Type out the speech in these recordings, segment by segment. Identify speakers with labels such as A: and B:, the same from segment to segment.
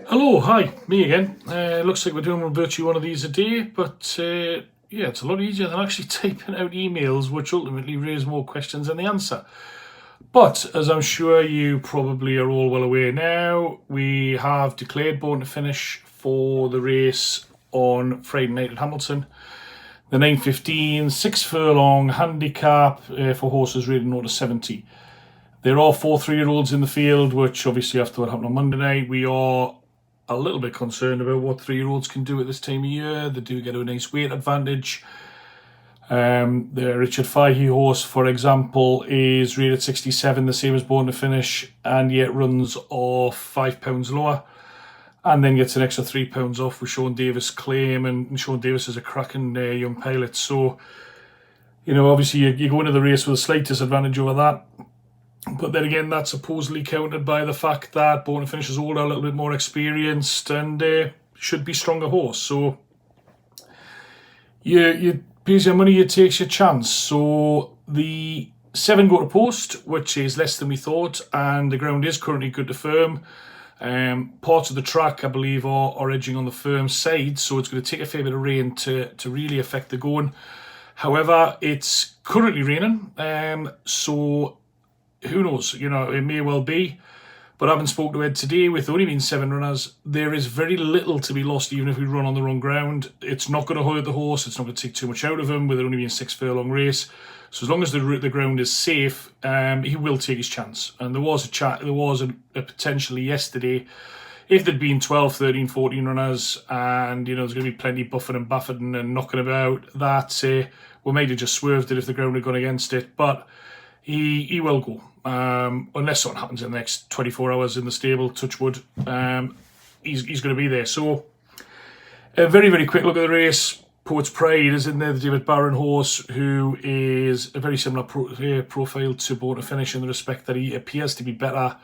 A: Hello, hi, me again. Looks like we're doing virtually one of these a day, but yeah, it's a lot easier than actually typing out emails, which ultimately raise more questions than the answer. But as I'm sure you probably are all well aware now, we have declared Born to Finish for the race on Friday night at Hamilton. The 9:15 6 furlong handicap for horses rated 0 to 70. There are 4 3-year-olds in the field, which obviously after what happened on Monday night, we are a little bit concerned about what 3-year-olds can do at this time of year. They do get a nice weight advantage. The Richard Fahey horse, for example, is rated 67, the same as Born to Finish, and yet runs off £5 lower, and then gets an extra £3 off with Sean Davis' claim, and Sean Davis is a cracking young pilot. So, you know, obviously you go into the race with a slight disadvantage over that. But then again, that's supposedly countered by the fact that Born to Finish is older, a little bit more experienced, and should be stronger horse. So you pays your money, you takes your chance. So the 7 go to post, which is less than we thought, and the ground is currently good to firm. Parts of the track, I believe, are edging on the firm side, so it's going to take a fair bit of rain to really affect the going. However, it's currently raining, so who knows, you know, it may well be. But having spoken to Ed today, with only being 7 runners, there is very little to be lost even if we run on the wrong ground. It's not going to hurt the horse, it's not going to take too much out of him with it only being a 6 furlong race. So as long as the ground is safe, he will take his chance. And there was a potentially yesterday, if there'd been 12, 13, 14 runners, and you know there's going to be plenty buffing and buffeting and knocking about, that we might have just swerved it if the ground had gone against it. But he will go. Unless something happens in the next 24 hours in the stable, touch wood, he's going to be there. So a very, very quick look at the race. Poet's Pride is in there, the David Barron horse, who is a very similar profile to Born to Finish in the respect that he appears to be better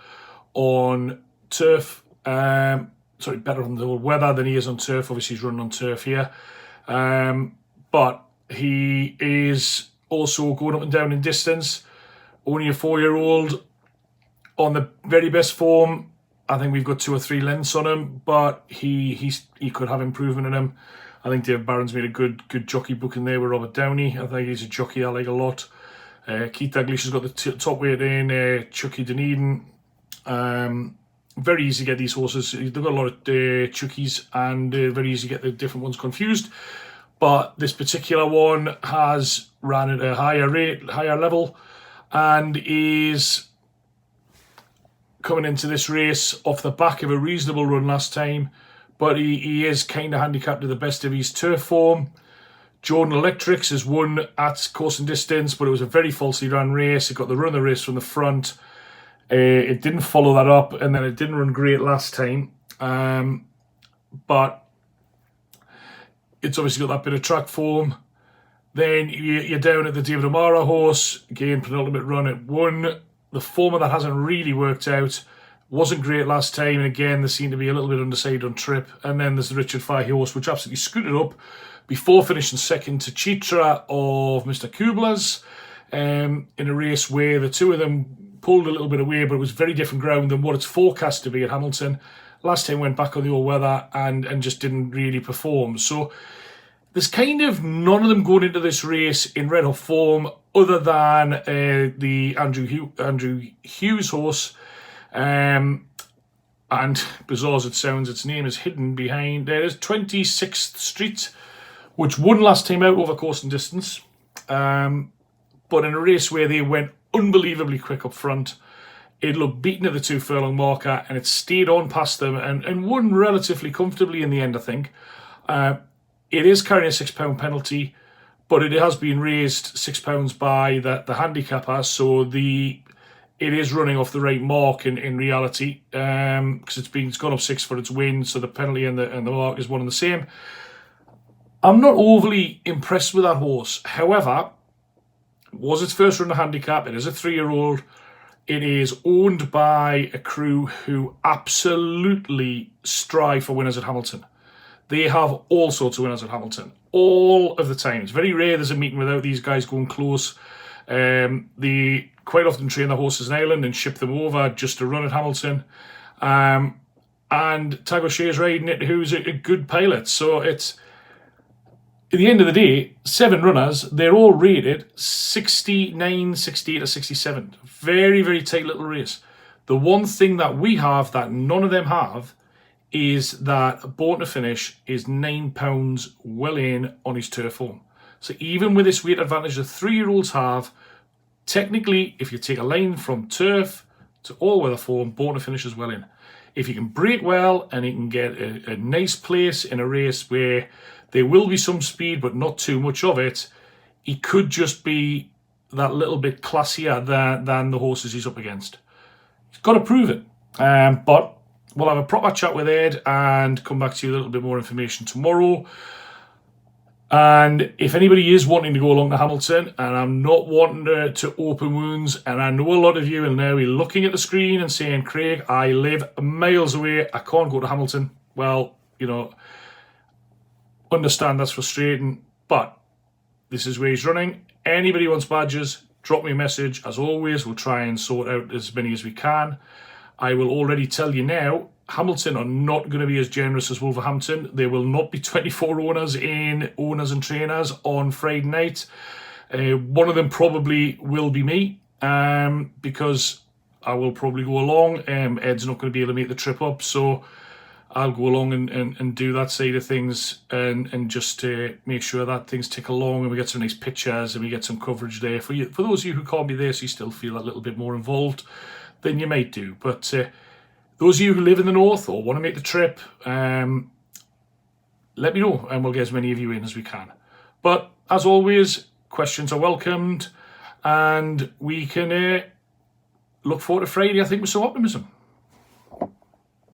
A: on turf, better on the weather than he is on turf. Obviously he's running on turf here, but he is also going up and down in distance. Only a 4-year-old on the very best form. I think we've got 2 or 3 lengths on him, but he could have improvement in him. I think David Barron's made a good jockey booking there with Robert Downey. I think he's a jockey I like a lot. Keith Dalglish has got the top weight in. Chucky Dunedin. Very easy to get these horses. They've got a lot of Chuckies, and very easy to get the different ones confused. But this particular one has ran at a higher level, and is coming into this race off the back of a reasonable run last time, but he is kind of handicapped to the best of his turf form. Jordan Electrics has won at course and distance, but it was a very falsely run race. It got the run of the race from the front. It didn't follow that up, and then it didn't run great last time. But it's obviously got that bit of track form. Then you're down at the David O'Mara horse, again, penultimate run at 1. The form of that hasn't really worked out. Wasn't great last time, and again, they seem to be a little bit undecided on trip. And then there's the Richard Fahey horse, which absolutely scooted up before finishing second to Chitra of Mr. Kubler's, in a race where the two of them pulled a little bit away, but it was very different ground than what it's forecast to be at Hamilton. Last time went back on the old weather and just didn't really perform. So there's kind of none of them going into this race in red hot form, other than the Andrew Hughes horse. And bizarre as it sounds, its name is hidden behind. There is 26th Street, which won last time out over course and distance. But in a race where they went unbelievably quick up front, it looked beaten at the 2 furlong marker, and it stayed on past them and won relatively comfortably in the end, I think. It is carrying a £6 penalty, but it has been raised £6 by the handicapper, so it is running off the right mark in reality, because it's gone up 6 for its win, so the penalty and the mark is one and the same. I'm not overly impressed with that horse. However, it was its first run of handicap. It is a 3-year-old. It is owned by a crew who absolutely strive for winners at Hamilton. They have all sorts of winners at Hamilton, all of the time. It's very rare there's a meeting without these guys going close. They quite often train the horses in Ireland and ship them over just to run at Hamilton. and Tag O'Shea's riding it, who's a good pilot. So it's, at the end of the day, 7 runners, they're all rated 69, 68 or 67. Very, very tight little race. The one thing that we have that none of them have is that Born to Finish is £9 well in on his turf form. So even with this weight advantage the 3-year-olds have, technically, if you take a line from turf to all-weather form, Born to Finish is well in. If you can break well and you can get a nice place in a race where there will be some speed but not too much of it, he could just be that little bit classier than the horses he's up against. He's got to prove it. But we'll have a proper chat with Ed and come back to you with a little bit more information tomorrow. And if anybody is wanting to go along to Hamilton, and I'm not wanting to open wounds, and I know a lot of you will now be looking at the screen and saying, Craig, I live miles away, I can't go to Hamilton. Well, you know, understand that's frustrating, but this is where he's running. Anybody wants badges, drop me a message. As always, we'll try and sort out as many as we can. I will already tell you now, Hamilton are not going to be as generous as Wolverhampton. There will not be 24 owners and trainers on Friday night. One of them probably will be me, because I will probably go along. Ed's not going to be able to make the trip up, so I'll go along and do that side of things and just make sure that things tick along and we get some nice pictures and we get some coverage there. For you, for those of you who can't be there, so you still feel a little bit more involved, then you might do. But those of you who live in the north or want to make the trip, let me know and we'll get as many of you in as we can. But as always, questions are welcomed and we can look forward to Friday, I think, with some optimism.